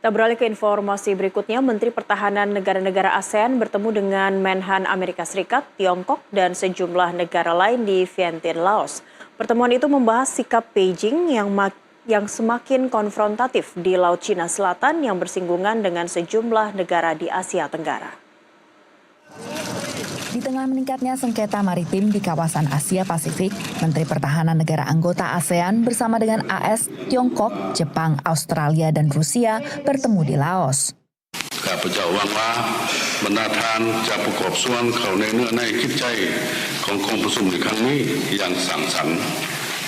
Kita beralih ke informasi berikutnya, Menteri Pertahanan negara-negara ASEAN bertemu dengan Menhan Amerika Serikat, Tiongkok, dan sejumlah negara lain di Vientiane, Laos. Pertemuan itu membahas sikap Beijing yang semakin konfrontatif di Laut Cina Selatan yang bersinggungan dengan sejumlah negara di Asia Tenggara. Di tengah meningkatnya sengketa maritim di kawasan Asia Pasifik, Menteri Pertahanan negara anggota ASEAN bersama dengan AS, Tiongkok, Jepang, Australia, dan Rusia bertemu di Laos. ข้าพเจ้าหวังว่าบรรดาท่านจะประกอบส่วนเข้าในเนื้อในคิดใจของกองประชุมในครั้งนี้อย่างสังสรรค์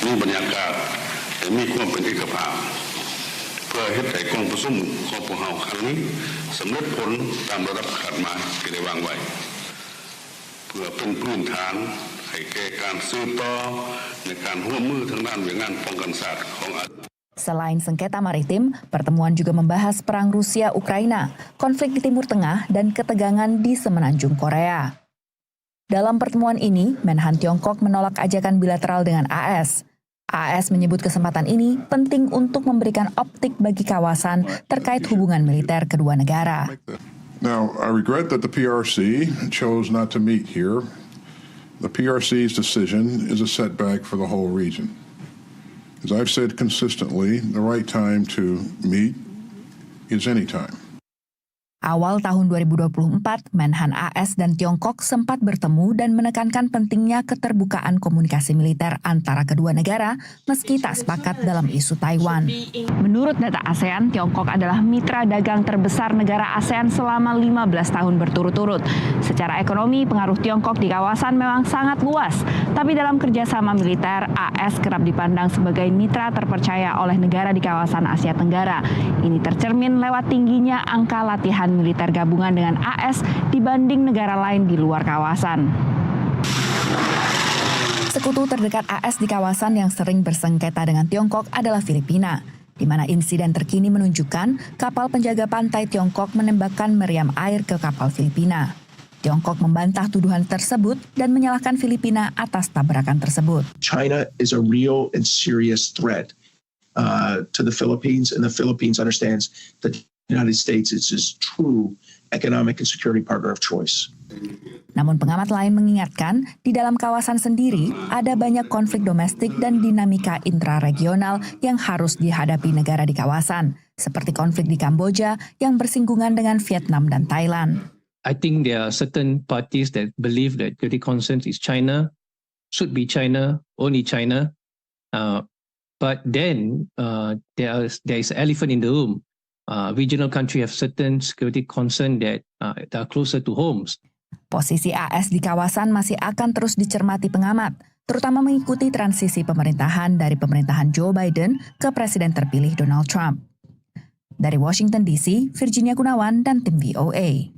มีบรรยากาศและมีความเป็นเอกภาพเพื่อให้กองประชุมของพวกเราครั้งนี้สำเร็จผลตามระดับขาดหมายที่ได้วางไว้เพื่อเป็นพื้นฐานให้แก่การสืบต่อในการร่วมมือทางด้านวิชาการป้องกันศาสตร์ของ Selain sengketa maritim, pertemuan juga membahas perang Rusia-Ukraina, konflik di Timur Tengah, dan ketegangan di Semenanjung Korea. Dalam pertemuan ini, Menhan Tiongkok menolak ajakan bilateral dengan AS. AS menyebut kesempatan ini penting untuk memberikan optik bagi kawasan terkait hubungan militer kedua negara. Now, I regret that the PRC chose not to meet here. The PRC's decision is a setback for the whole region. As I've said consistently, the right time to meet is any time. Awal tahun 2024, Menhan AS dan Tiongkok sempat bertemu dan menekankan pentingnya keterbukaan komunikasi militer antara kedua negara meski tak sepakat dalam isu Taiwan. Menurut data ASEAN, Tiongkok adalah mitra dagang terbesar negara ASEAN selama 15 tahun berturut-turut. Secara ekonomi, pengaruh Tiongkok di kawasan memang sangat luas. Tapi dalam kerjasama militer, AS kerap dipandang sebagai mitra terpercaya oleh negara di kawasan Asia Tenggara. Ini tercermin lewat tingginya angka latihan militer gabungan dengan AS dibanding negara lain di luar kawasan. Sekutu terdekat AS di kawasan yang sering bersengketa dengan Tiongkok adalah Filipina, di mana insiden terkini menunjukkan kapal penjaga pantai Tiongkok menembakkan meriam air ke kapal Filipina. Tiongkok membantah tuduhan tersebut dan menyalahkan Filipina atas tabrakan tersebut. China is a real and serious threat to the Philippines, and the Philippines understands that the United States is its true economic and security partner of choice. Namun pengamat lain mengingatkan, di dalam kawasan sendiri ada banyak konflik domestik dan dinamika intraregional yang harus dihadapi negara di kawasan, seperti konflik di Kamboja yang bersinggungan dengan Vietnam dan Thailand. I think there are certain parties that believe that the concern is China, should be China, only China. But then there is an elephant in the room. Regional countries have certain security concern that are closer to homes. Posisi AS di kawasan masih akan terus dicermati pengamat, terutama mengikuti transisi pemerintahan dari pemerintahan Joe Biden ke Presiden terpilih Donald Trump. Dari Washington DC, Virginia Gunawan dan tim VOA.